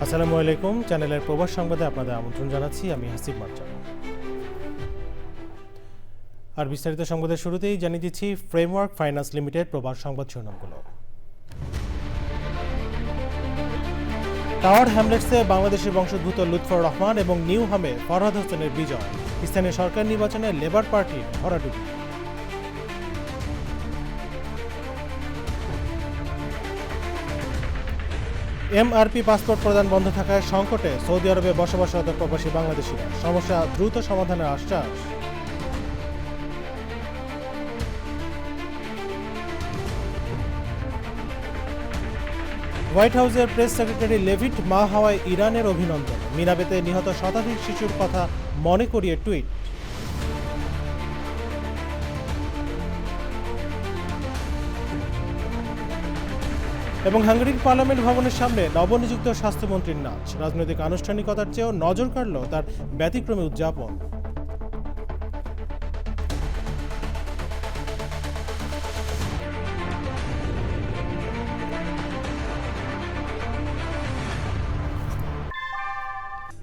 আসসালামু আলাইকুম। চ্যানেলের প্রবাস সংবাদে আপনাদের আমন্ত্রণ জানাচ্ছি। আমি হাসিব মার্জান। আর বিস্তারিত সংবাদের শুরুতেই জানিয়ে দিচ্ছি ফ্রেমওয়ার্ক ফাইন্যান্স লিমিটেড প্রবাস সংবাদ শিরোনামগুলো। টাওয়ার হ্যামলেটসে বাংলাদেশের বংশোদ্ভূত লুৎফর রহমান এবং নিউ হামে ফরহাদ হোসেনের বিজয়। স্থানীয় সরকার নির্বাচনে লেবার পার্টির ভরাডুবি। এমআরপি পাসপোর্ট প্রদান বন্ধ থাকায় সংকটে সৌদি আরবে বসবাসরত প্রবাসী বাংলাদেশিরা। সমস্যা দ্রুত সমাধানের আশ্বাস। হোয়াইট হাউসের প্রেস সেক্রেটারি লেভিট মা হওয়ায় ইরানের অভিনন্দন। মিনাবেতে নিহত শতাধিক শিশুর কথা মনে করিয়ে টুইট। এবং হাঙ্গেরির পার্লামেন্ট ভবনের সামনে নবনিযুক্ত স্বাস্থ্যমন্ত্রীর নাচ। রাজনৈতিক আনুষ্ঠানিকতার চেয়েও নজর কাড়ল তার ব্যতিক্রমী উদযাপন।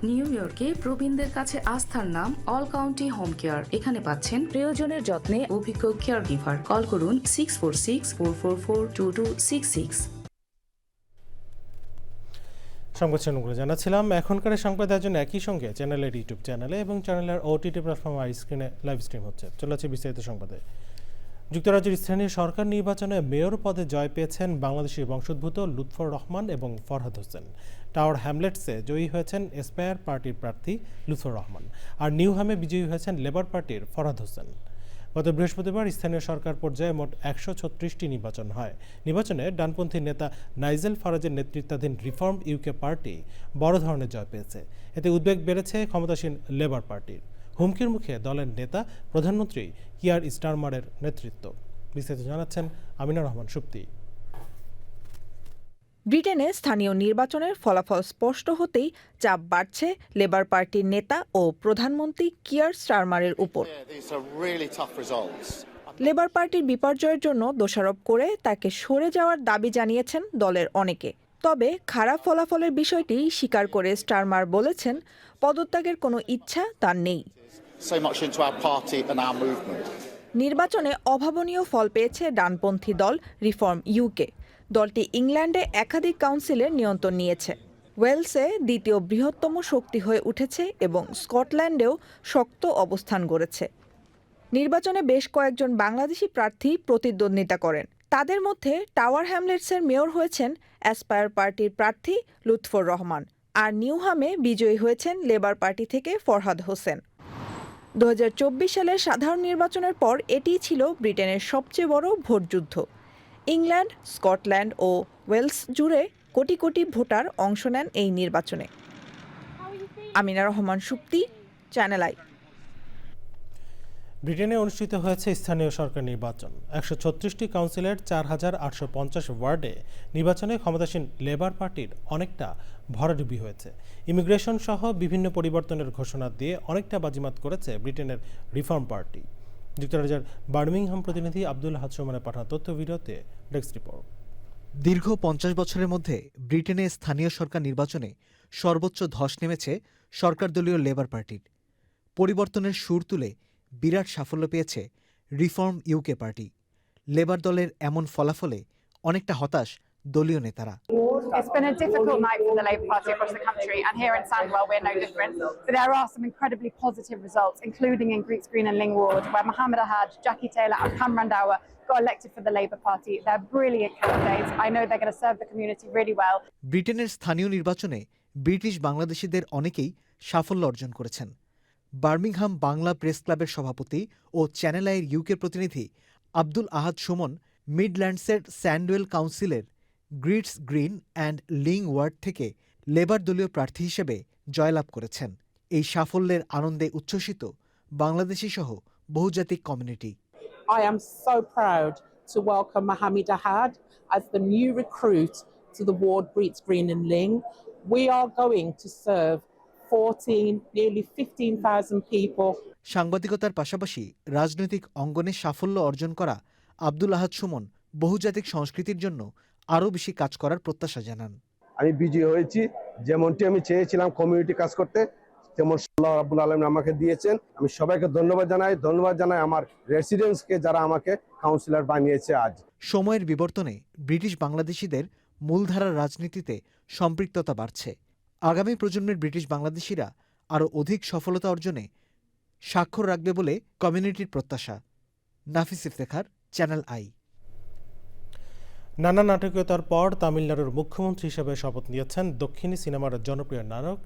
নিউ ইয়র্কে প্রবীণদের কাছে আস্থার নাম অল কাউন্টি হোম কেয়ার। এখানে পাচ্ছেন প্রিয়জনের যত্নে অভিজ্ঞ কেয়ার গিভার। কল করুন 646-444-2266। সংবাদ শিরোনামগুলো জানাচ্ছিলাম। এখনকার সংবাদের জন্য একই সঙ্গে চ্যানেলের ইউটিউব চ্যানেলে এবং চ্যানেলের ওটিটি প্ল্যাটফর্ম স্ক্রিনে লাইভ স্ট্রিম হচ্ছে। চলেছে বিস্তারিত সংবাদে। যুক্তরাজ্যের স্থানীয় সরকার নির্বাচনে মেয়র পদে জয় পেয়েছেন বাংলাদেশি বংশোদ্ভূত লুৎফর রহমান এবং ফরহাদ হোসেন। টাওয়ার হ্যামলেটসে জয়ী হয়েছেন এসপায়ার পার্টির প্রার্থী লুৎফর রহমান, আর নিউহামে বিজয়ী হয়েছেন লেবার পার্টির ফরহাদ হোসেন। গত বৃহস্পতিবার স্থানীয় সরকার পর্যায়ে মোট 136টি নির্বাচন হয়। নির্বাচনে ডানপন্থী নেতা নাইজেল ফারাজের নেতৃত্বাধীন রিফর্ম ইউকে পার্টি বড় ধরনের জয় পেয়েছে। এতে উদ্বেগ বেড়েছে ক্ষমতাসীন লেবার পার্টির। হুমকির মুখে দলের নেতা প্রধানমন্ত্রী কিয়ার স্টারমারের নেতৃত্ব। বিস্তারিত জানাচ্ছেন আমিনা রহমান সুপ্তি। ব্রিটেনে স্থানীয় নির্বাচনের ফলাফল স্পষ্ট হতেই চাপ বাড়ছে লেবার পার্টির নেতা ও প্রধানমন্ত্রী কিয়ার স্টারমারের উপর। লেবার পার্টির বিপর্যয়ের জন্য দোষারোপ করে তাকে সরে যাওয়ার দাবি জানিয়েছেন দলের অনেকে। তবে খারাপ ফলাফলের বিষয়টি স্বীকার করে স্টারমার বলেছেন, পদত্যাগের কোনো ইচ্ছা তার নেই। নির্বাচনে অভাবনীয় ফল পেয়েছে ডানপন্থী দল রিফর্ম ইউকে। দলটি ইংল্যান্ডে একাধিক কাউন্সিলের নিয়ন্ত্রণ নিয়েছে। ওয়েলসে দ্বিতীয় বৃহত্তম শক্তি হয়ে উঠেছে এবং স্কটল্যান্ডেও শক্ত অবস্থান গড়েছে। নির্বাচনে বেশ কয়েকজন বাংলাদেশি প্রার্থী প্রতিদ্বন্দ্বিতা করেন। তাদের মধ্যে টাওয়ার হ্যামলেটসের মেয়র হয়েছেন এসপায়ার পার্টির প্রার্থী লুৎফর রহমান, আর নিউহামে বিজয়ী হয়েছেন লেবার পার্টি থেকে ফরহাদ হোসেন। 2024 সালের সাধারণ নির্বাচনের পর এটিই ছিল ব্রিটেনের সবচেয়ে বড় ভোটযুদ্ধ। ইংল্যান্ড, স্কটল্যান্ড ও ওয়েলস জুড়ে কোটি কোটি ভোটার অংশ নেন এই নির্বাচনে। Amina Rahman Supti, channel I. ব্রিটেনে অনুষ্ঠিত হয়েছে স্থানীয় সরকার নির্বাচন। 136টি কাউন্সিলের 4850 ওয়ার্ডে নির্বাচনে ক্ষমতাসীন লেবার পার্টির অনেকটা ভরাডুবি হয়েছে। ইমিগ্রেশন সহ বিভিন্ন পরিবর্তনের ঘোষণা দিয়ে অনেকটা বাজিমাত করেছে ব্রিটেনের রিফর্ম পার্টি। যুক্তরাজ্যের বার্মিংহাম প্রতিনিধি আব্দুল আহাদ সুমনের পাঠানো তথ্য ভিডিওতে ডেস্ক রিপোর্ট। দীর্ঘ 50 বছরের মধ্যে ব্রিটেনে স্থানীয় সরকার নির্বাচনে সর্বোচ্চ ধস নেমেছে সরকার দলীয় লেবার পার্টির। পরিবর্তনের সুর তুলে বিরাট সাফল্য পেয়েছে রিফর্ম ইউকে পার্টি। লেবার দলের এমন ফলাফলে অনেকটা হতাশ দলীয় নেতারা। It's been a difficult night for the Labour Party across the country, and here in Sandwell we're no different. But there are some incredibly positive results, including in Greeks Green and Ling Ward, where Mohammed Ahad, Jackie Taylor and Pam Randhawa got elected for the Labour Party. They're brilliant candidates. I know they're going to serve the community really well. ব্রিটেনের স্থানীয় নির্বাচনে British বাংলাদেশিদের অনেকেই সাফল্য অর্জন করেছেন। Birmingham Bangla press ক্লাবের সভাপতি ও চ্যানেল আইয়ের ইউকে প্রতিনিধি আব্দুল আহাদ সুমন মিডল্যান্ডসের স্যান্ডওয়েল কাউন্সিলের Greets Green and Lyng ward থেকে লেবার দলীয় প্রার্থী হিসেবে জয়লাভ করেছেন। এই সাফল্যের আনন্দে উচ্ছ্বসিত বাংলাদেশি সহ বহুজাতিক community. I am so proud to welcome Mohammed Ahad as the new recruit to the ward Greets Green and Ling. We are going to serve 14, nearly 15,000 people. সাংবাদিকতার পাশাপাশি রাজনৈতিক অঙ্গনে সাফল্য অর্জন করা আব্দুল আহাদ সুমন বহুজাতিক সংস্কৃতির জন্য আরও বেশি কাজ করার প্রত্যাশা জানান। আমি বিজয়ী হয়েছি। যেমনটি আমি চেয়েছিলাম কমিউনিটি কাজ করতে, তেমন আল্লাহ রাব্বুল আলামিন আমাকে দিয়েছেন। আমি সবাইকে ধন্যবাদ জানাই আমার রেসিডেন্টসকে যারা আমাকে কাউন্সিলর বানিয়েছে আজ। সময়ের বিবর্তনে ব্রিটিশ বাংলাদেশিদের মূলধারার রাজনীতিতে সম্পৃক্ততা বাড়ছে। আগামী প্রজন্মের ব্রিটিশ বাংলাদেশিরা আরও অধিক সফলতা অর্জনে স্বাক্ষর রাখবে বলে কমিউনিটির প্রত্যাশা। নাফিস ইফতেখার, চ্যানেল আই। নানা নাটকীয়তার পর তামিলনাড়ুর মুখ্যমন্ত্রী হিসেবে শপথ নিয়েছেন দক্ষিণী সিনেমার জনপ্রিয়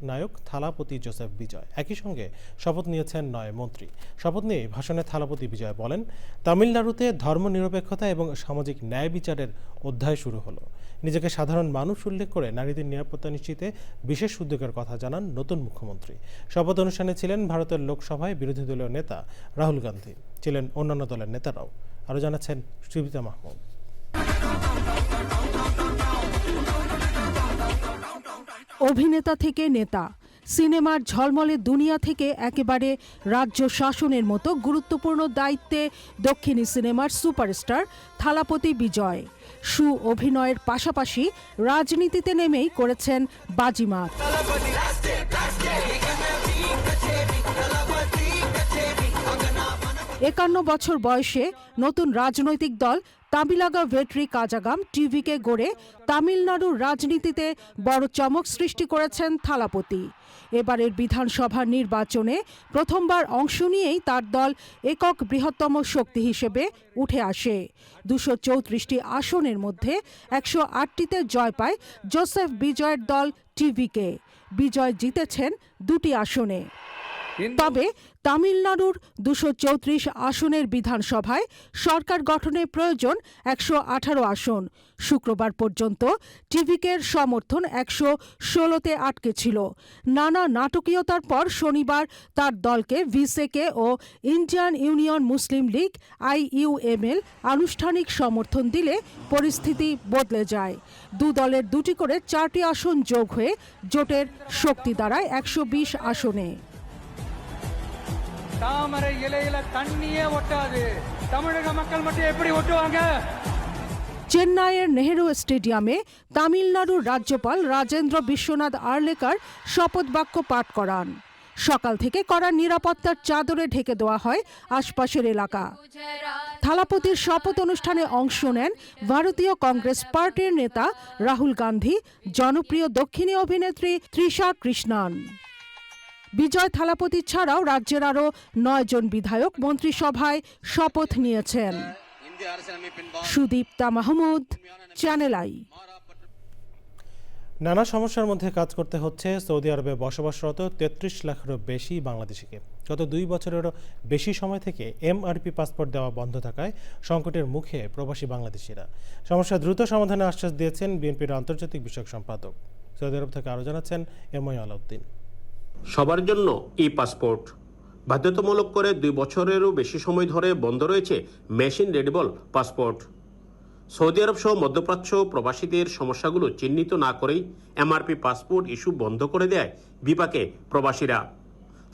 নায়ক থালাপতি জোসেফ বিজয়। একই সঙ্গে শপথ নিয়েছেন 9 মন্ত্রী। শপথ নিয়ে ভাষণে থালাপতি বিজয় বলেন, তামিলনাড়ুতে ধর্মনিরপেক্ষতা এবং সামাজিক ন্যায় বিচারের অধ্যায় শুরু হলো। নিজেকে সাধারণ মানুষ উল্লেখ করে নারীদের নিরাপত্তা নিশ্চিতে বিশেষ উদ্যোগের কথা জানান নতুন মুখ্যমন্ত্রী। শপথ অনুষ্ঠানে ছিলেন ভারতের লোকসভায় বিরোধী দলীয় নেতা রাহুল গান্ধী, ছিলেন অন্যান্য দলের নেতারাও। আরও জানাচ্ছেন সুবিতা মাহমুদ। অভিনেতা থেকে নেতা, সিনেমার ঝলমলে দুনিয়া থেকে একেবারে রাজ্য শাসনের মতো গুরুত্বপূর্ণ দায়িত্বে দক্ষিণী সিনেমার সুপারস্টার থালাপতি বিজয় অভিনয়ের পাশাপাশি রাজনীতিতে নেমেই করেছেন বাজিমাত। 51 বছর বয়সে নতুন রাজনৈতিক দল তামিলাগা ভেট্রি কাজাগাম টিভিকে গড়ে তামিলনাড়ুর রাজনীতিতে বড় চমক সৃষ্টি করেছেন থালাপতি। এবারের বিধানসভা নির্বাচনে প্রথমবার অংশ নিয়েই তার দল একক বৃহত্তম শক্তি হিসেবে উঠে আসে। 234টি আসনের মধ্যে 108টিতে জয় পায় জোসেফ বিজয়ের দল টিভিকে। বিজয় জিতেছেন 2টি আসনে। তবে তামিলনাড়ুর 234 আসনের বিধানসভায় সরকার গঠনের প্রয়োজন 118 আসন। শুক্রবার পর্যন্ত টিভিকের সমর্থন 116তে আটকে ছিল। নানা নাটকীয়তার পর শনিবার তার দলকে ভিসেকে ও ইন্ডিয়ান ইউনিয়ন মুসলিম লীগ IUML আনুষ্ঠানিক সমর্থন দিলে পরিস্থিতি বদলে যায়। দু দলের 2টি করে 4টি আসন যোগ হয়ে জোটের শক্তি দাঁড়ায় 120 আসনে। தாமரை இலையில தண்ணியே ஒட்டாது, தமிழக மக்கள் மட்டும் எப்படி ஒட்டுவாங்க? চেন্নাইয়ের নেহেরু স্টেডিয়ামে তামিলনাড়ুর রাজ্যপাল রাজেন্দ্র বিশ্বনাথ আর্লেকার শপথ বাক্য পাঠ করান। সকাল থেকে কড়া নিরাপত্তার চাদরে ঢেকে দেওয়া হয় আশপাশের এলাকা। থালাপতির শপথ অনুষ্ঠানে অংশ নেন ভারতীয় কংগ্রেস পার্টির নেতা রাহুল গান্ধী, জনপ্রিয় দক্ষিণী অভিনেত্রী তৃষা কৃষ্ণান। বিজয় থালাপতি ছাড়াও রাজ্যের আরও 9 জন বিধায়ক মন্ত্রিসভায় শপথ নিয়েছেন। Sudipta Mahmud, channel I. নানা সমস্যার মধ্যে কাজ করতে হচ্ছে সৌদি আরবে বসবাসরত 33 লাখেরও বেশি বাংলাদেশিকে। গত 2 বছরেরও বেশি সময় থেকে MRP পাসপোর্ট দেওয়া বন্ধ থাকায় সংকটের মুখে প্রবাসী বাংলাদেশিরা। সমস্যা দ্রুত সমাধানে আশ্বাস দিয়েছেন বিএনপির আন্তর্জাতিক বিষয়ক সম্পাদক। সৌদি আরব থেকে আরও জানাচ্ছেন এমআই আলাউদ্দিন। সবার জন্য পাসপোর্ট বাধ্যতামূলক করে 2 বছরেরও বেশি সময় ধরে বন্ধ রয়েছে মেশিন রিডেবল পাসপোর্ট। সৌদি আরব সহ মধ্যপ্রাচ্য প্রবাসীদের সমস্যাগুলো চিহ্নিত না করেই MRP পাসপোর্ট ইস্যু বন্ধ করে দেয় বিপাকে প্রবাসীরা।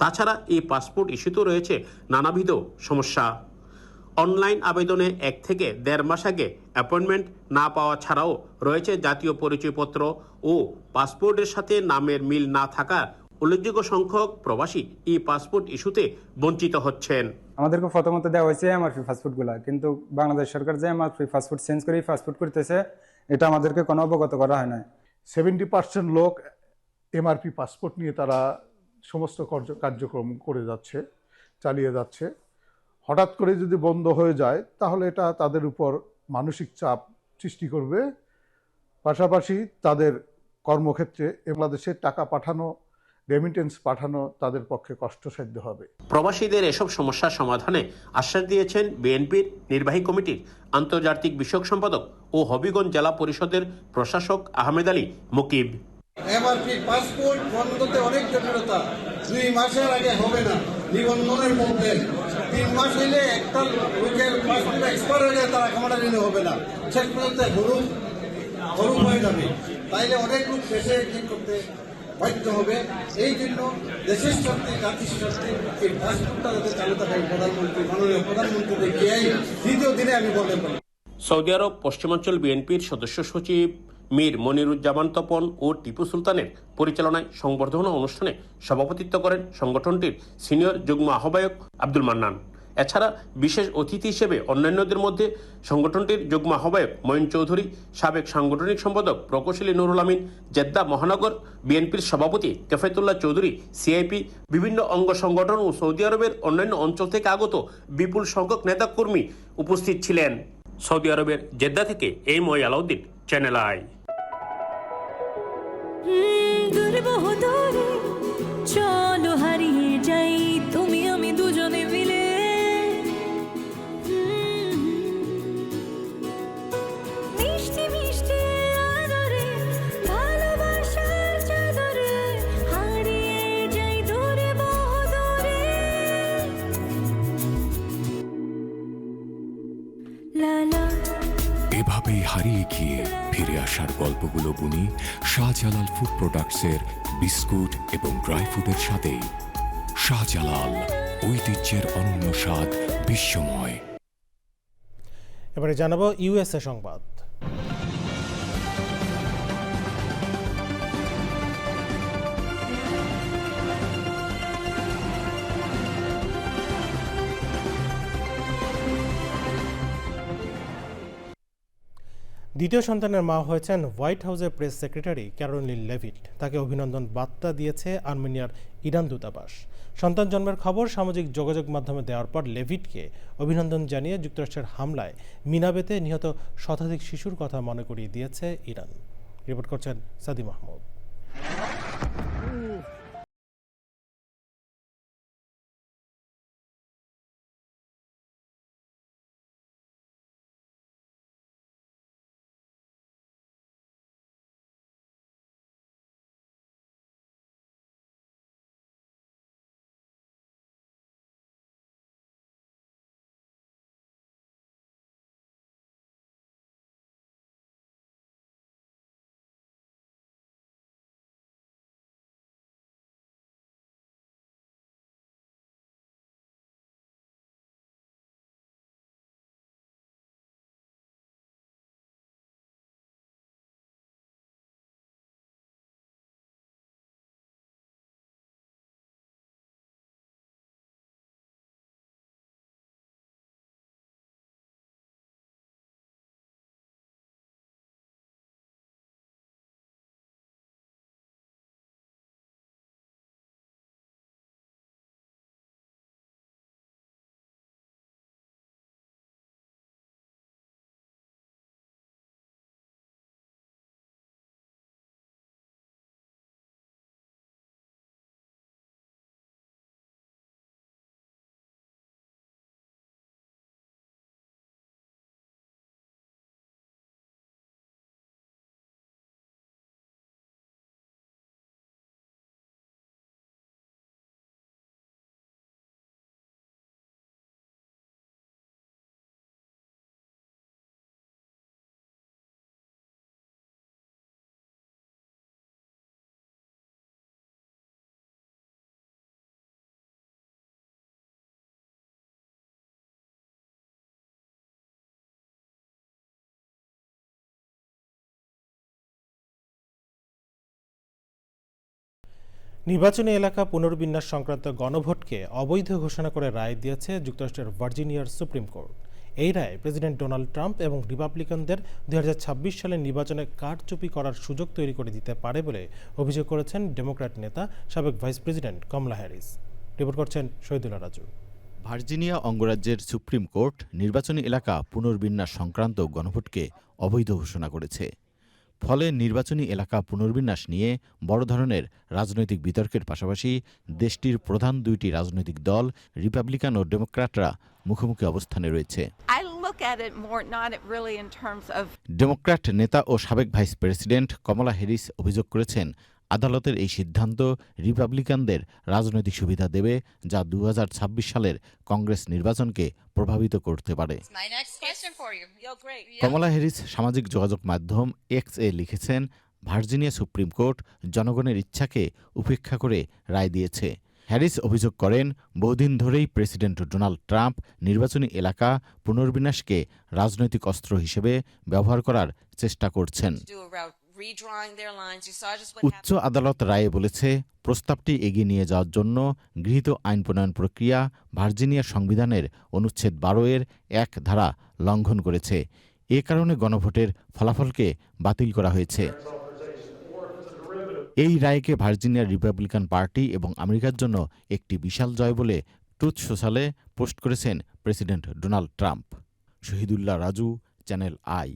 তাছাড়া এই পাসপোর্ট ইস্যুতে রয়েছে নানাবিধ সমস্যা। অনলাইন আবেদনে 1 থেকে 1.5 মাস আগে অ্যাপয়েন্টমেন্ট না পাওয়া ছাড়াও রয়েছে জাতীয় পরিচয়পত্র ও পাসপোর্টের সাথে নামের মিল না থাকা উল্লেখযোগ্য সংখ্যক প্রবাসী এই পাসপোর্ট ইস্যুতে বঞ্চিত হচ্ছেন। আমাদেরকে প্রথমত দেওয়া হয়েছে MRP পাসপোর্টগুলো, কিন্তু বাংলাদেশ সরকার যে MRP পাসপোর্ট চেঞ্জ করে পাসপোর্ট করতেছে, এটা আমাদেরকে কোনো অবগত করা হয় না। 70% লোক MRP পাসপোর্ট নিয়ে তারা সমস্ত কার্যক্রম করে যাচ্ছে, চালিয়ে যাচ্ছে। হঠাৎ করে যদি বন্ধ হয়ে যায় তাহলে এটা তাদের উপর মানসিক চাপ সৃষ্টি করবে, পাশাপাশি তাদের কর্মক্ষেত্রে বাংলাদেশে টাকা পাঠানো, রেমিটেন্স পাঠানো তাদের পক্ষে কষ্টসাধ্য হবে। প্রবাসীদের এসব সমস্যার সমাধানে আশ্বাস দিয়েছেন বিএনপির নির্বাহী কমিটির আন্তর্জাতিক বিষয়ক সম্পাদক ও হবিগঞ্জ জেলা পরিষদের প্রশাসক আহমেদ আলী মুকিব। MRP পাসপোর্ট বন্ধতে অনেক জটিলতা, 2 মাসের আগে হবে না, নিবন্ধনের মধ্যে 3 মাস হইলে একটা লোকের পাসপোর্ট এক্সপায়ার হয়ে যায়, তারা ক্ষমতা নিতে হবে না, শেষ পর্যন্ত হরুম হয়ে যাবে। তাইলে অনেক লোক দেশে কি করতে বাধ্য হবে। এই জন্য দেশের স্বার্থে, জাতির স্বার্থে এই পাসপোর্টটা যাতে চালু থাকে, মাননীয় প্রধানমন্ত্রীকে গিয়ে 2য় দিনে আমি বলতে পারি। সৌদি আরব পশ্চিমাঞ্চল বিএনপির সদস্য সচিব মীর মনিরুজ্জামান তপন ও টিপু সুলতানের পরিচালনায় সংবর্ধনা অনুষ্ঠানে সভাপতিত্ব করেন সংগঠনটির সিনিয়র যুগ্ম আহ্বায়ক আব্দুল মান্নান। এছাড়া বিশেষ অতিথি হিসেবে অন্যান্যদের মধ্যে সংগঠনটির যুগ্ম আহ্বায়ক মঈন চৌধুরী, সাবেক সাংগঠনিক সম্পাদক প্রকৌশলী নুরুল আমিন, জেদ্দা মহানগর বিএনপির সভাপতি কেফায়েতুল্লাহ চৌধুরী, সিআইপি, বিভিন্ন অঙ্গ সংগঠন ও সৌদি আরবের অন্যান্য অঞ্চল থেকে আগত বিপুল সংখ্যক নেতাকর্মী উপস্থিত ছিলেন। সৌদি আরবের জেদ্দা থেকে এই মই আলাউদ্দিন, চ্যানেল আই। চলো হারিয়ে যাই তুমি আমি দুজনে মিলে, মিষ্টি মিষ্টি আদরে ভালোবাসার চাদরে হারিয়ে যাই দূরে বহুদূরে। লালা এভাবেই হারিয়ে গিয়ে ফিরে আসার গল্পগুলো বুনি শাহজালাল ফুড প্রোডাক্টসের বিস্কুট এবং ড্রাই ফ্রুটের সাথে। শাহজালাল, ঐতিহ্যের অনন্য স্বাদ, বিশ্বময়। এবারে জানাবো ইউএসএ সংবাদ। দ্বিতীয় সন্তানের মা হয়েছেন হোয়াইট হাউসের প্রেস সেক্রেটারি ক্যারোলিন লেভিট। তাকে অভিনন্দন বার্তা দিয়েছে আর্মেনিয়ার ইরান দূতাবাস। সন্তান জন্মের খবর সামাজিক যোগাযোগ মাধ্যমে দেওয়ার পর লেভিটকে অভিনন্দন জানিয়ে যুক্তরাষ্ট্রের হামলায় মিনাবেতে নিহত শতাধিক শিশুর কথা মনে করিয়ে দিয়েছে ইরান। রিপোর্ট করছেন সাদি মাহমুদ। নির্বাচনী এলাকা পুনর্বিন্যাস সংক্রান্ত গণভোটকে অবৈধ ঘোষণা করে রায় দিয়েছে যুক্তরাষ্ট্রের ভার্জিনিয়ার সুপ্রিম কোর্ট। এই রায় প্রেসিডেন্ট ডোনাল্ড ট্রাম্প এবং রিপাবলিকানদের 2026 সালের নির্বাচনে কারচুপি করার সুযোগ তৈরি করে দিতে পারে বলে অভিযোগ করেছেন ডেমোক্র্যাট নেতা সাবেক ভাইস প্রেসিডেন্ট কমলা হ্যারিস। রিপোর্ট করছেন শহীদুল্লাহ রাজু। ভার্জিনিয়া অঙ্গরাজ্যের সুপ্রিম কোর্ট নির্বাচনী এলাকা পুনর্বিন্যাস সংক্রান্ত গণভোটকে অবৈধ ঘোষণা করেছে। ফলে নির্বাচনী এলাকা পুনর্বিন্যাস নিয়ে বড় ধরনের রাজনৈতিক বিতর্কের পাশাপাশি দেশটির প্রধান দুইটি রাজনৈতিক দল রিপাবলিকান ও ডেমোক্র্যাটরা মুখোমুখি অবস্থানে রয়েছে। ডেমোক্র্যাট নেতা ও সাবেক ভাইস প্রেসিডেন্ট কমলা হ্যারিস অভিযোগ করেছেন, আদালতের এই সিদ্ধান্ত রিপাবলিকানদের রাজনৈতিক সুবিধা দেবে, যা 2026 সালের কংগ্রেস নির্বাচনকে প্রভাবিত করতে পারে। কমলা হ্যারিস সামাজিক যোগাযোগ মাধ্যম এক্স-এ লিখেছেন, ভার্জিনিয়া সুপ্রিম কোর্ট জনগণের ইচ্ছাকে উপেক্ষা করে রায় দিয়েছে। হ্যারিস অভিযোগ করেন, বহুদিন ধরেই প্রেসিডেন্ট ডোনাল্ড ট্রাম্প নির্বাচনী এলাকা পুনর্বিন্যাসকে রাজনৈতিক অস্ত্র হিসেবে ব্যবহার করার চেষ্টা করছেন। উচ্চ আদালত রায়ে বলেছে, প্রস্তাবটি এগিয়ে নিয়ে যাওয়ার জন্য গৃহীত আইন প্রণয়ন প্রক্রিয়া ভার্জিনিয়া সংবিধানের অনুচ্ছেদ ১২ এর ১ ধারা লঙ্ঘন করেছে। এ কারণে গণভোটের ফলাফলকে বাতিল করা হয়েছে। এই রায়কে ভার্জিনিয়ার রিপাবলিকান পার্টি এবং আমেরিকার জন্য একটি বিশাল জয় বলে ট্রুথ সোশ্যালে পোস্ট করেছেন president Donald Trump. Shahidullah Raju, channel I.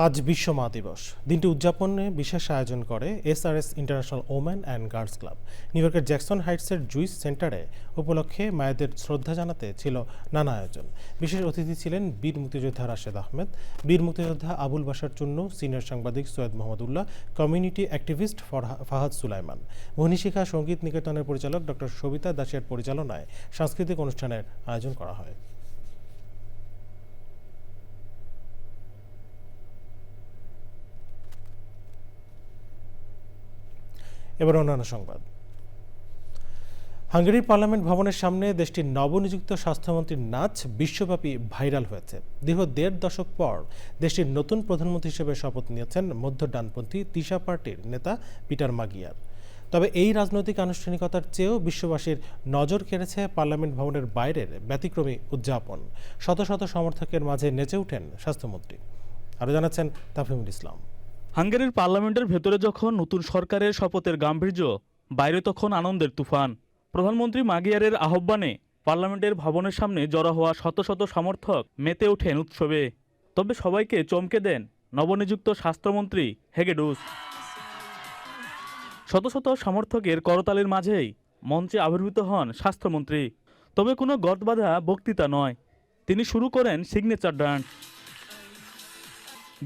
আজ বিশ্ব মা দিবস। দিনটি উদযাপনে বিশেষ আয়োজন করে SRS international women and girls club. New ইয়র্কের জ্যাকসন হাইটসের জুইস সেন্টারে উপলক্ষে মায়েদের শ্রদ্ধা জানাতে ছিল নানা আয়োজন। বিশেষ অতিথি ছিলেন বীর মুক্তিযোদ্ধা রাশেদ আহমেদ, বীর মুক্তিযোদ্ধা আবুল বাশার চুন্নু, সিনিয়র সাংবাদিক সৈয়দ মোহাম্মদুল্লাহ, কমিউনিটি অ্যাক্টিভিস্ট ফাহাদ সুলাইমান। মনীষিকা সঙ্গীত নিকেতনের পরিচালক ডক্টর সবিতা দাসের পরিচালনায় সাংস্কৃতিক অনুষ্ঠানের আয়োজন করা হয়। এবার অন্যান্য সংবাদ। হাঙ্গেরির পার্লামেন্ট ভবনের সামনে দেশটির নবনিযুক্ত স্বাস্থ্যমন্ত্রীর নাচ বিশ্বব্যাপী ভাইরাল হয়েছে। দীর্ঘ ১.৫ দশক পর দেশটির নতুন প্রধানমন্ত্রী হিসেবে শপথ নিয়েছেন মধ্য ডানপন্থী তিশা পার্টির নেতা পিটার মাগিয়ার। তবে এই রাজনৈতিক আনুষ্ঠানিকতার চেয়েও বিশ্ববাসীর নজর কেড়েছে পার্লামেন্ট ভবনের বাইরের ব্যতিক্রমী উদযাপন। শত শত সমর্থকের মাঝে নেচে ওঠেন স্বাস্থ্যমন্ত্রী। আরও জানাচ্ছেন তাফহিমুল ইসলাম। হাঙ্গেরির পার্লামেন্টের ভেতরে যখন নতুন সরকারের শপথের গাম্ভীর্য, বাইরে তখন আনন্দের তুফান। প্রধানমন্ত্রী মাগিয়ারের আহ্বানে পার্লামেন্টের ভবনের সামনে জড়ো হওয়া শত শত সমর্থক মেতে ওঠেন উৎসবে। তবে সবাইকে চমকে দেন নবনিযুক্ত স্বাস্থ্যমন্ত্রী হেগেডুস। শত শত সমর্থকের করতালির মাঝেই মঞ্চে আবির্ভূত হন স্বাস্থ্যমন্ত্রী। তবে কোনো গতবাধা বক্তৃতা নয়, তিনি শুরু করেন সিগনেচার ডান্স।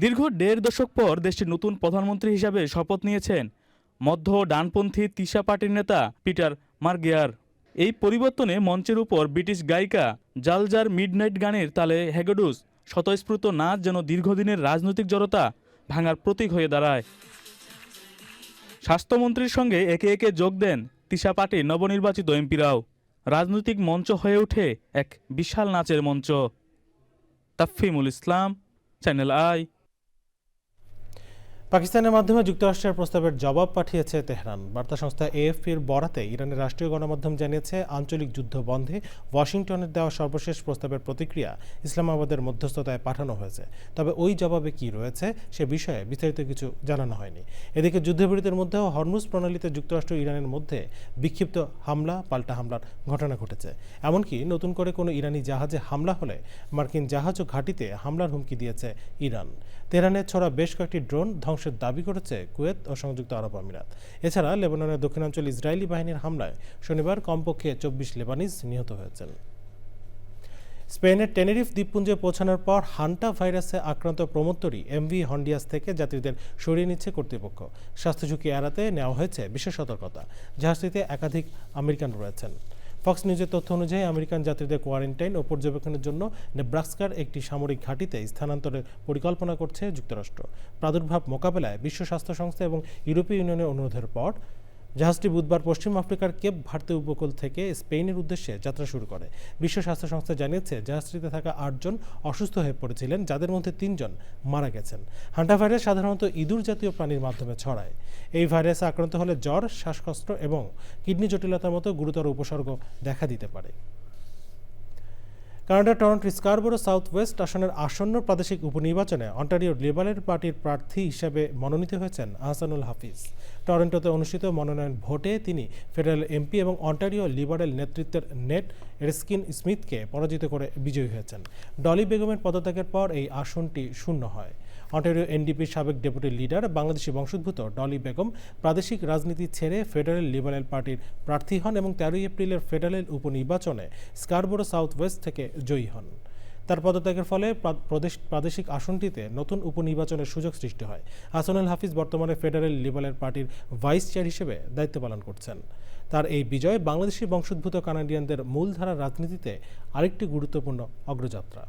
দীর্ঘ ১.৫ দশক পর দেশটির নতুন প্রধানমন্ত্রী হিসাবে শপথ নিয়েছেন মধ্য ডানপন্থী তিশা পার্টির নেতা পিটার মাগিয়ার। এই পরিবর্তনে মঞ্চের উপর ব্রিটিশ গায়িকা জালজার মিডনাইট গানের তালে হেগেডুস স্বতঃস্ফূর্ত নাচ যেন দীর্ঘদিনের রাজনৈতিক জড়তা ভাঙার প্রতীক হয়ে দাঁড়ায়। স্বাস্থ্যমন্ত্রীর সঙ্গে একে একে যোগ দেন তিশা পার্টির নবনির্বাচিত এমপিরাও। রাজনৈতিক মঞ্চ হয়ে ওঠে এক বিশাল নাচের মঞ্চ। তাফহিমুল ইসলাম, চ্যানেল আই। পাকিস্তানের মাধ্যমে যুক্তরাষ্ট্রের প্রস্তাবের জবাব পাঠিয়েছে তেহরান। বার্তা সংস্থা AFPর বরাতে ইরানের রাষ্ট্রীয় গণমাধ্যম জানিয়েছে, আঞ্চলিক যুদ্ধ বন্ধে ওয়াশিংটনের দেওয়া সর্বশেষ প্রস্তাবের প্রতিক্রিয়া ইসলামাবাদের মধ্যস্থতায় পাঠানো হয়েছে। তবে ওই জবাবে কি রয়েছে সে বিষয়ে বিস্তারিত কিছু জানানো হয়নি। এদিকে যুদ্ধবিরতির মধ্যেও হরমুজ প্রণালীতে যুক্তরাষ্ট্র ইরানের মধ্যে বিক্ষিপ্ত হামলা পাল্টা হামলার ঘটনা ঘটেছে। এমনকি নতুন করে কোনো ইরানি জাহাজে হামলা হলে মার্কিন জাহাজ ও ঘাঁটিতে হামলার হুমকি দিয়েছে ইরান। তেহরানের ছোড়া বেশ কয়েকটি ড্রোন ধ্বংসের দাবি করেছে কুয়েত ও সংযুক্ত আরব আমিরাত। এছাড়া লেবাননের দক্ষিণাঞ্চল ইসরায়েলি বাহিনীর হামলায় শনিবার কমপক্ষে ২৪ লেবানিজ নিহত হয়েছেন। স্পেনের টেনেরিফ দ্বীপপুঞ্জে পৌঁছানোর পর হান্টা ভাইরাসে আক্রান্ত প্রমোত্তরী MV হন্ডিয়াস থেকে যাত্রীদের সরিয়ে নিচ্ছে কর্তৃপক্ষ। স্বাস্থ্য ঝুঁকি এড়াতে নেওয়া হয়েছে বিশেষ সতর্কতা। জাহাজটিতে একাধিক আমেরিকান রয়েছেন। ফক্স নিউজের তথ্য অনুযায়ী আমেরিকান যাত্রীদের কোয়ারেন্টাইন ও পর্যবেক্ষণের জন্য নেব্রাস্কার একটি সামরিক ঘাঁটিতে স্থানান্তরের পরিকল্পনা করছে যুক্তরাষ্ট্র। প্রাদুর্ভাব মোকাবেলায় বিশ্ব স্বাস্থ্য সংস্থা এবং ইউরোপীয় ইউনিয়নের অনুরোধের পর জাহাজটি বুধবার পশ্চিম আফ্রিকার কেপ ভার্দে উপকূল থেকে স্পেনের উদ্দেশ্যে যাত্রা শুরু করে। বিশ্ব স্বাস্থ্য সংস্থা জানিয়েছে, জাহাজটিতে থাকা ৮ জন অসুস্থ হয়ে পড়েছিলেন, যাদের মধ্যে ৩ জন মারা গেছেন। হান্টা ভাইরাস সাধারণত ইঁদুর জাতীয় প্রাণীর মাধ্যমে ছড়ায়। এই ভাইরাসে আক্রান্ত হলে জ্বর, শ্বাসকষ্ট এবং কিডনি জটিলতার মতো গুরুতর উপসর্গ দেখা দিতে পারে। কানাডার টরন্টোর স্কারবোরো সাউথ ওয়েস্ট আসনের আসন্ন প্রাদেশিক উপনির্বাচনে অন্টারিও লিবারেল পার্টির প্রার্থী হিসেবে মনোনীত হয়েছেন আহসানুল হাফিজ। টরন্টোতে অনুষ্ঠিত মনোনয়ন ভোটে তিনি ফেডারেল MP এবং অন্টারিও লিবারেল নেতৃত্বের নেট এরস্কিন স্মিথকে পরাজিত করে বিজয়ী হয়েছেন। ডলি বেগমের পদত্যাগের পর এই আসনটি শূন্য হয়। অন্টারিও NDPর সাবেক ডেপুটি লিডার বাংলাদেশি বংশোদ্ভূত ডলি বেগম প্রাদেশিক রাজনীতি ছেড়ে ফেডারেল লিবারেল পার্টির প্রার্থী হন এবং 13 এপ্রিলের ফেডারেল উপনির্বাচনে স্কারবোরো সাউথ ওয়েস্ট থেকে জয়ী হন। তার পদত্যাগের ফলে প্রাদেশিক আসনটিতে নতুন উপনির্বাচনের সুযোগ সৃষ্টি হয়। আহসানুল হাফিজ বর্তমানে ফেডারেল লিবারেল পার্টির ভাইস চেয়ার হিসেবে দায়িত্ব পালন করছেন। তার এই বিজয় বাংলাদেশি বংশোদ্ভূত কানাডিয়ানদের মূলধারার রাজনীতিতে আরেকটি গুরুত্বপূর্ণ অগ্রযাত্রা।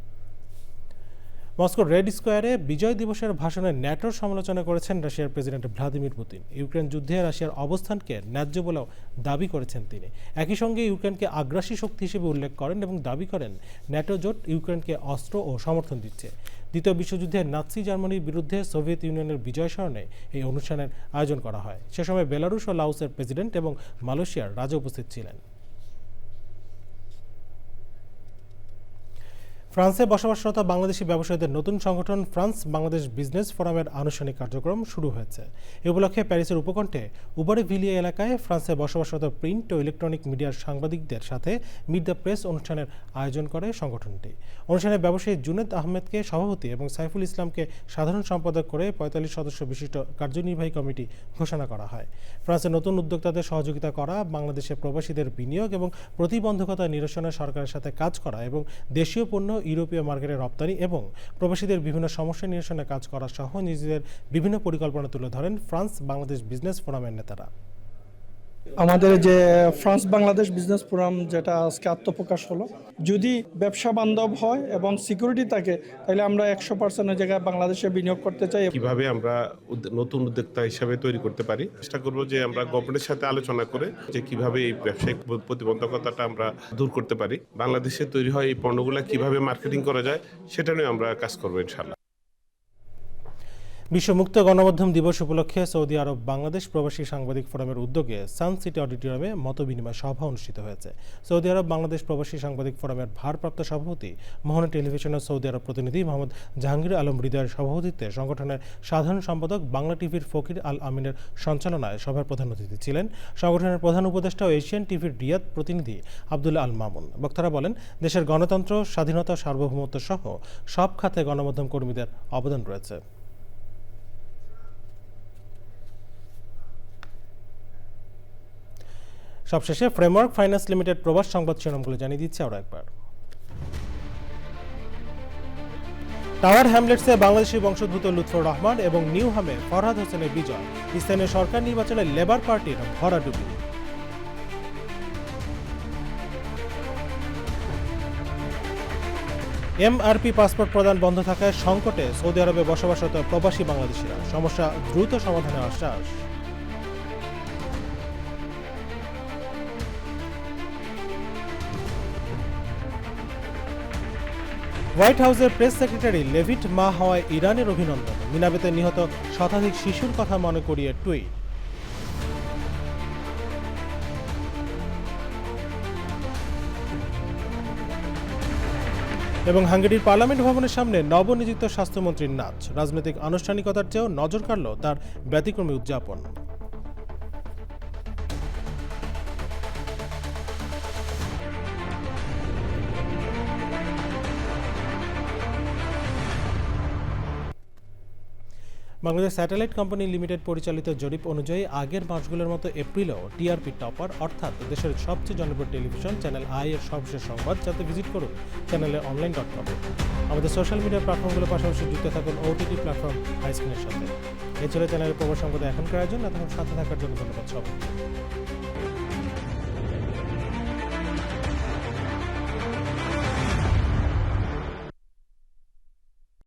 মস্কোর রেড স্কোয়ারে বিজয় দিবসের ভাষণে ন্যাটোর সমালোচনা করেছেন রাশিয়ার প্রেসিডেন্ট ভ্লাদিমির পুতিন। ইউক্রেন যুদ্ধে রাশিয়ার অবস্থানকে ন্যায্য বলেও দাবি করেছেন তিনি। একই সঙ্গে ইউক্রেনকে আগ্রাসী শক্তি হিসেবে উল্লেখ করেন এবং দাবি করেন ন্যাটো জোট ইউক্রেনকে অস্ত্র ও সমর্থন দিচ্ছে। দ্বিতীয় বিশ্বযুদ্ধে নাৎসি জার্মানির বিরুদ্ধে সোভিয়েত ইউনিয়নের বিজয় স্মরণে এই অনুষ্ঠানের আয়োজন করা হয়। সে সময় বেলারুশ ও লাওসের প্রেসিডেন্ট এবং মালয়েশিয়ার রাজা উপস্থিত ছিলেন। ফ্রান্সে বসবাসরত বাংলাদেশি ব্যবসায়ীদের নতুন সংগঠন ফ্রান্স বাংলাদেশ বিজনেস ফোরামের আনুষ্ঠানিক কার্যক্রম শুরু হয়েছে। এ উপলক্ষে প্যারিসের উপকণ্ঠে উবারে ভিলিয়ে এলাকায় ফ্রান্সে বসবাসরত প্রিন্ট ও ইলেকট্রনিক মিডিয়ার সাংবাদিকদের সাথে মিট দ্য প্রেস অনুষ্ঠানের আয়োজন করে সংগঠনটি। অনুষ্ঠানে ব্যবসায়ী জুনেদ আহমেদকে সভাপতি এবং সাইফুল ইসলামকে সাধারণ সম্পাদক করে ৪৫ সদস্য বিশিষ্ট কার্যনির্বাহী কমিটি ঘোষণা করা হয়। ফ্রান্সের নতুন উদ্যোক্তাদের সহযোগিতা করা, বাংলাদেশে প্রবাসীদের বিনিয়োগ এবং প্রতিবন্ধকতা নিরসনে সরকারের সাথে কাজ করা এবং দেশীয় পণ্য ইউরোপীয় মার্কেটে রপ্তানি এবং প্রবাসীদের বিভিন্ন সমস্যা নিরসনে কাজ করা সহ নিজেদের বিভিন্ন পরিকল্পনা তুলে ধরেন ফ্রান্স বাংলাদেশ বিজনেস ফোরামের নেতারা। আমাদের যে ফ্রান্স বাংলাদেশ বিজনেস ফোরাম যেটা আজকে আত্মপ্রকাশ হলো, যদি ব্যবসা বান্ধব হয় এবং সিকিউরিটি থাকে তাহলে আমরা 100% জায়গায় বাংলাদেশে বিনিয়োগ করতে চাই। কিভাবে আমরা নতুন উদ্যোক্তা হিসাবে তৈরি করতে পারি, চেষ্টা করব যে আমরা গভর্নমেন্টের সাথে আলোচনা করে যে কিভাবে এই ব্যবসায়িক প্রতিবন্ধকতাটা আমরা দূর করতে পারি, বাংলাদেশে তৈরি হয় এই পণ্যগুলো কিভাবে মার্কেটিং করা যায় সেটা নিয়ে আমরা কাজ করবো ইনশাআল্লাহ। বিশ্ব মুক্ত গণমাধ্যম দিবস উপলক্ষে সৌদি আরব বাংলাদেশ প্রবাসী সাংবাদিক ফোরামের উদ্যোগে সান সিটি অডিটোরিয়ামে মতবিনিময় সভা অনুষ্ঠিত হয়েছে। সৌদি আরব বাংলাদেশ প্রবাসী সাংবাদিক ফোরামের ভারপ্রাপ্ত সভাপতি মোহনা টেলিভিশনের সৌদি আরব প্রতিনিধি মোহাম্মদ জাহাঙ্গীর আলম হৃদয়ের সভাপতিত্বে সংগঠনের সাধারণ সম্পাদক বাংলা টিভির ফকির আল আমিনের সঞ্চালনায় সভার প্রধান অতিথি ছিলেন সংগঠনের প্রধান উপদেষ্টা ও এশিয়ান টিভির রিয়াদ প্রতিনিধি আব্দুল্লাহ আল মামুন। বক্তারা বলেন, দেশের গণতন্ত্র, স্বাধীনতা, সার্বভৌমত্ব সহ সব খাতে গণমাধ্যম কর্মীদের অবদান রয়েছে। সবশেষে ফ্রেমওয়ার্ক ফাইন্যান্স লিমিটেড প্রবাস সংবাদ শিরোনামগুলো জানিয়ে দিচ্ছে আরও একবার। টাওয়ার হ্যামলেটসে বাংলাদেশি বংশোদ্ভূত লুৎফর রহমান এবং নিউহামে ফরহাদ হোসেনের বিজয়, স্থানীয় সরকার নির্বাচনে লেবার পার্টির ভরাডুবি। এমআরপি পাসপোর্ট প্রদান বন্ধ থাকায় সংকটে সৌদি আরবে বসবাসরত প্রবাসী বাংলাদেশিরা, সমস্যা দ্রুত সমাধানের আশ্বাস। হোয়াইট হাউসের প্রেস সেক্রেটারি লেভিট মা হওয়ায় ইরানের অভিনন্দন, মিনাবেতে নিহত শতাধিক শিশুর কথা মনে করিয়ে টুইট। এবং হাঙ্গেরির পার্লামেন্ট ভবনের সামনে নবনিযুক্ত স্বাস্থ্যমন্ত্রীর নাচ, রাজনৈতিক আনুষ্ঠানিকতার চেয়েও নজর কাড়ল তার ব্যতিক্রমী উদযাপন। বাংলাদেশ স্যাটেলাইট কোম্পানি লিমিটেড পরিচালিত জরিপ অনুযায়ী আগের মাসগুলোর মতো এপ্রিলেও টিআরপি টপার, অর্থাৎ দেশের সবচেয়ে জনপ্রিয় টেলিভিশন চ্যানেল আই এর সর্বশেষ সংবাদ যাতে ভিজিট করুন চ্যানেলের online.com। আমাদের সোশ্যাল মিডিয়া প্ল্যাটফর্মগুলোর পাশাপাশি যুক্ত থাকুন ওটিটি প্ল্যাটফর্ম হাইস্ক্রিনের সাথে। এছাড়া চ্যানেলের প্রবাস সংবাদে এখনকার আয়োজন, এতক্ষণ সাথে থাকার জন্য ধন্যবাদ সবাইকে।